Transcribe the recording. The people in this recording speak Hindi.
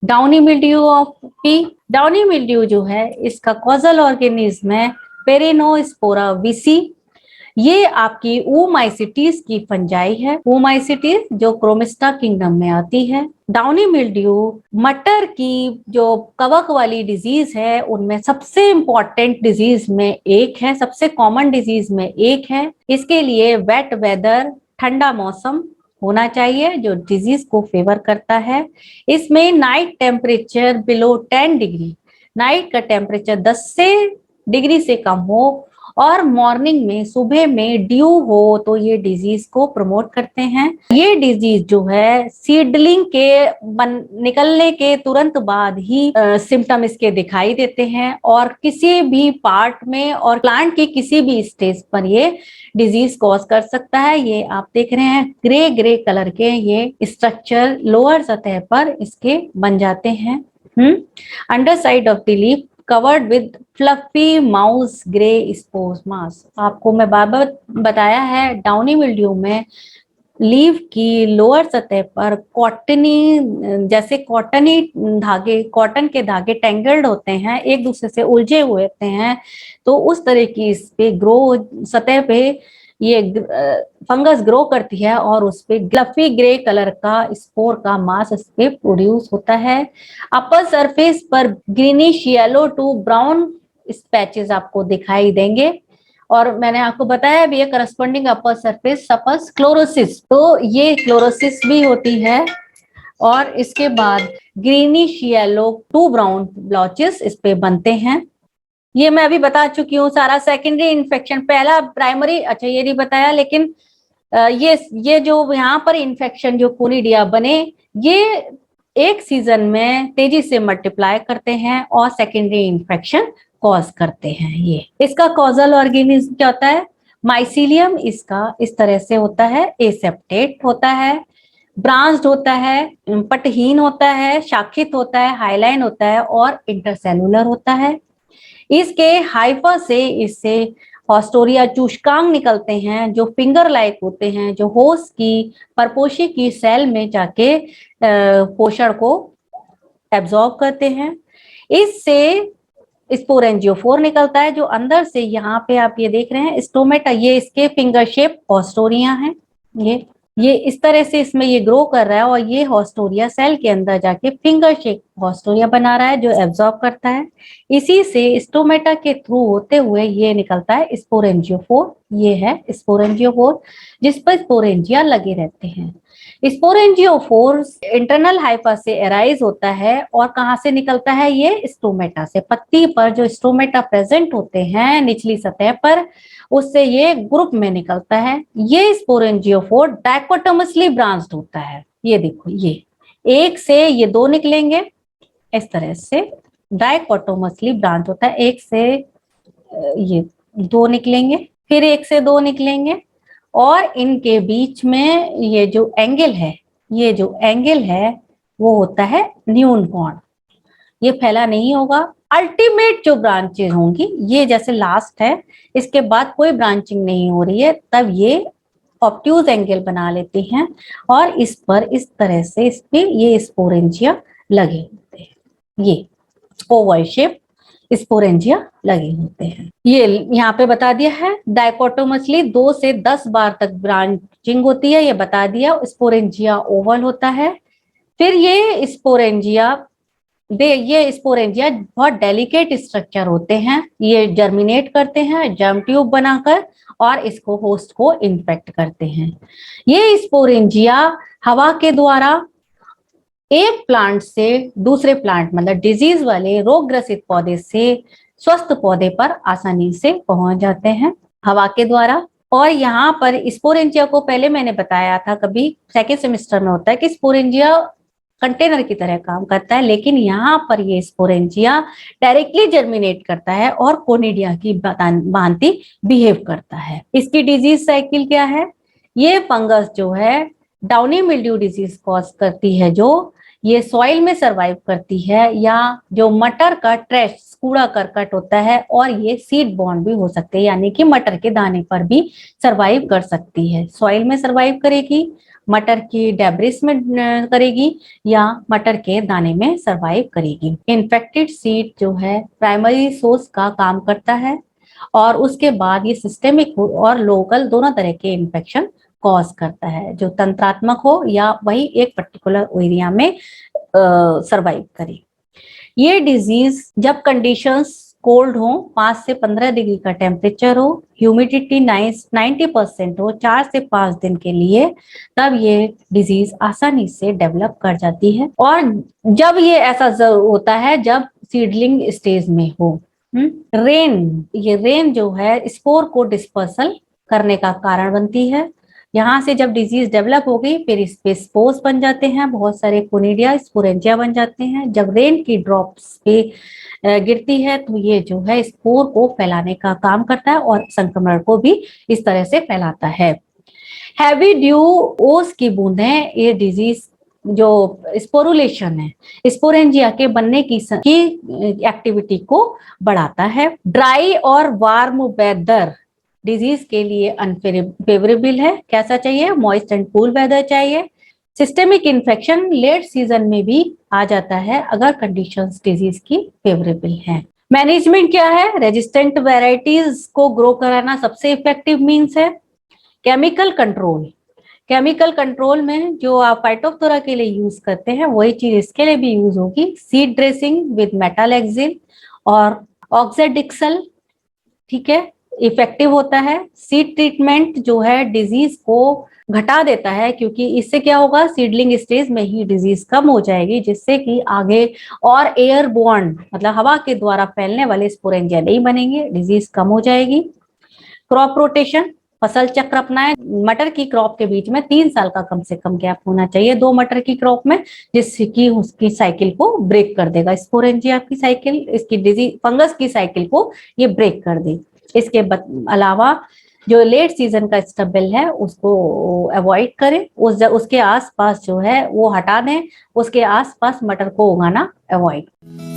Downy mildew of pea. Downy mildew जो है इसका कॉजल ऑर्गेनिज्म है पेरिनोस्पोरा विसी। ये आपकी ओमाइसिटीज की फंजाई है। ओमाइसिटीज जो क्रोमिस्टा किंगडम में आती है। डाउनी मिल्ड्यू मटर की जो कवक वाली डिजीज है उनमें सबसे इंपॉर्टेंट डिजीज में एक है, सबसे कॉमन डिजीज में एक है। इसके लिए वेट वेदर, ठंडा मौसम होना चाहिए जो डिजीज को फेवर करता है। इसमें night temperature below 10 degree, night का टेम्परेचर 10 डिग्री से कम हो और मॉर्निंग में सुबह में ड्यू हो तो ये डिजीज को प्रमोट करते हैं। ये डिजीज जो है सीडलिंग के निकलने के तुरंत बाद ही सिम्टम इसके दिखाई देते हैं और किसी भी पार्ट में और प्लांट की किसी भी स्टेज पर ये डिजीज कॉज कर सकता है। ये आप देख रहे हैं ग्रे ग्रे कलर के ये स्ट्रक्चर लोअर सतह पर इसके बन जाते हैं। Underside of the leaf covered with fluffy mouse grey spores mass. आपको मैं बार बार बताया है डाउनी मिल्ड्यू में लीफ की लोअर सतह पर कॉटनी, जैसे कॉटनी धागे, कॉटन के धागे टेंगल्ड होते हैं, एक दूसरे से उलझे हुए होते हैं, तो उस तरह की इस पे ग्रो सतह पे ये फंगस ग्रो करती है और उस पे ग्लफी ग्रे कलर का स्पोर का मास इस पे प्रोड्यूस होता है। अपर सरफेस पर greenish yellow to brown patches आपको दिखाई देंगे और मैंने आपको बताया भी है corresponding upper surface suffers chlorosis, तो ये क्लोरोसिस भी होती है। और इसके बाद greenish yellow to brown blotches इस पे बनते हैं। ये मैं अभी बता चुकी हूँ सारा। सेकेंडरी इन्फेक्शन, पहला प्राइमरी, अच्छा ये नहीं बताया, लेकिन ये जो यहाँ पर इन्फेक्शन जो कोनिडिया बने ये एक सीजन में तेजी से मल्टीप्लाई करते हैं और सेकेंडरी इन्फेक्शन कॉज करते हैं। ये इसका कॉजल ऑर्गेनिज्म क्या होता है? माइसीलियम इसका इस तरह से होता है, एसेप्टेट होता है, ब्रांच्ड होता है, पटहीन होता है, शाखित होता है, हाईलाइन होता है और इंटरसेलुलर होता है। इसके हाइफा से इससे हॉस्टोरिया चूष्कांग निकलते हैं जो फिंगर लाइक होते हैं, जो होस्ट की परपोषी की सेल में जाके पोषण को एब्जॉर्ब करते हैं। इससे स्पोरेंजियोफोर निकलता है जो अंदर से, यहाँ पे आप ये देख रहे हैं स्टोमेटा, ये इसके फिंगर शेप हॉस्टोरिया हैं। ये इस तरह से इसमें ये ग्रो कर रहा है और ये हॉस्टोरिया सेल के अंदर जाके फिंगर शेप हॉस्टोरिया बना रहा है जो एब्जॉर्ब करता है। इसी से स्टोमेटा के थ्रू होते हुए ये निकलता है स्पोरेंजियोफोर। ये है स्पोरेंजियोफोर जिस पर स्पोरेंजिया लगे रहते हैं। स्पोरेंजियोफोर इंटरनल हाइफा से एराइज होता है और कहाँ से निकलता है? ये स्टोमेटा से। पत्ती पर जो स्टोमेटा प्रेजेंट होते हैं निचली सतह पर, उससे ये ग्रुप में निकलता है। ये स्पोरेंजियोफोर डाइकोटोमसली ब्रांच्ड होता है। ये देखो, ये एक से ये दो निकलेंगे, इस तरह से डाइकोटोमसली ब्रांच होता है। एक से ये दो निकलेंगे, फिर एक से दो निकलेंगे और इनके बीच में ये जो एंगल है, ये जो एंगल है वो होता है न्यून बॉन्ड। ये फैला नहीं होगा। अल्टीमेट जो ब्रांचेज होंगी, ये जैसे लास्ट है, इसके बाद कोई ब्रांचिंग नहीं हो रही है, तब ये ऑब्ट्यूज एंगल बना लेते हैं और इस पर इस तरह से इस पे ये स्पोरेंजिया लगे होते हैं। ये ओवल शेप स्पोरेंजिया लगे होते हैं। ये यहाँ पे बता दिया है। डाइकोटोमसली 2 से 10 बार तक ब्रांचिंग होती है, ये बता दिया। स्पोरेंजिया ओवल होता है। फिर ये स्पोरेंजिया बहुत डेलिकेट स्ट्रक्चर होते हैं। ये जर्मिनेट करते हैं जर्म ट्यूब बनाकर और इसको होस्ट को इन्फेक्ट करते हैं। ये स्पोरेंजिया हवा के द्वारा एक प्लांट से दूसरे प्लांट, मतलब डिजीज वाले रोग ग्रसित पौधे से स्वस्थ पौधे पर आसानी से पहुंच जाते हैं हवा के द्वारा। और यहाँ पर स्पोरेंजिया को पहले मैंने बताया था, कभी सेकेंड सेमेस्टर में होता है कि स्पोरेंजिया कंटेनर की तरह काम करता है, लेकिन यहाँ पर ये स्पोरेंजिया डायरेक्टली जर्मिनेट करता है और कोनिडिया की भांति बिहेव करता है। इसकी डिजीज साइकिल क्या है? ये फंगस जो है डाउनी मिल्ड्यू डिजीज कॉज करती है, जो ये सॉइल में सरवाइव करती है, या जो मटर का ट्रैश कूड़ा करकट होता है, और ये सीड बॉर्न भी हो सकते हैं, यानी कि मटर के दाने पर भी सरवाइव कर सकती है। सॉइल में सरवाइव करेगी, मटर की डेब्रिस में करेगी, या मटर के दाने में सरवाइव करेगी। इन्फेक्टेड सीड जो है प्राइमरी सोर्स का काम करता है, और उसके बाद ये सिस्टेमिक और लोकल दोनों तरह के इन्फेक्शन कॉज करता है, जो तंत्रात्मक हो या वही एक पर्टिकुलर एरिया में सरवाइव करे। ये डिजीज जब कंडीशंस कोल्ड हो, 5 से 15 डिग्री का टेम्परेचर हो, ह्यूमिडिटी 90% हो 4 से 5 दिन के लिए, तब ये डिजीज आसानी से डेवलप कर जाती है। और जब ये ऐसा होता है जब सीडलिंग स्टेज में हो। ये रेन जो है स्पोर को डिस्पर्सल करने का कारण बनती है। यहाँ से जब डिजीज डेवलप हो गई, फिर इस पे स्पोर्स बन जाते हैं, बहुत सारे कोनिडिया स्पोरेंजिया बन जाते हैं। जब रेन की ड्रॉप्स पे गिरती है तो ये जो है स्पोर को फैलाने का काम करता है और संक्रमण को भी इस तरह से फैलाता है। हैवी ड्यू, ओस की बूंदें, ये डिजीज जो स्पोरुलेशन है, स्पोरेंजिया के बनने की एक्टिविटी को बढ़ाता है। ड्राई और वार्म वेदर डिजीज के लिए अनफेवरेबल है। कैसा चाहिए? मॉइस्ट एंड कूल वेदर चाहिए। सिस्टेमिक इन्फेक्शन लेट सीजन में भी आ जाता है अगर कंडीशंस डिजीज की फेवरेबल हैं। मैनेजमेंट क्या है? रेजिस्टेंट वेराइटीज को ग्रो कराना सबसे इफेक्टिव मीन्स है। केमिकल कंट्रोल, केमिकल कंट्रोल में जो आप फाइटोप्थोरा के लिए यूज करते हैं वही चीज इसके लिए भी यूज होगी। सीड ड्रेसिंग विद मेटालेक्सिन और ऑक्जेडिक्सल, ठीक है, इफेक्टिव होता है। सीड ट्रीटमेंट जो है डिजीज को घटा देता है, क्योंकि इससे क्या होगा, सीडलिंग स्टेज में ही डिजीज कम हो जाएगी, जिससे कि आगे और एयरबोर्न मतलब हवा के द्वारा फैलने वाले स्पोरेंजिया नहीं बनेंगे, डिजीज कम हो जाएगी। क्रॉप रोटेशन, फसल चक्र अपनाएं। मटर की क्रॉप के बीच में 3 साल का कम से कम गैप होना चाहिए 2 मटर की क्रॉप में, जिसकी उसकी साइकिल को ब्रेक कर देगा। स्पोरेंजिया की साइकिल, इसकी डिजीज फंगस की साइकिल को ये ब्रेक कर दे। इसके अलावा जो लेट सीजन का स्टबल है उसको अवॉइड करें, उसके आसपास जो है वो हटा दें, उसके आसपास मटर को उगाना अवॉइड।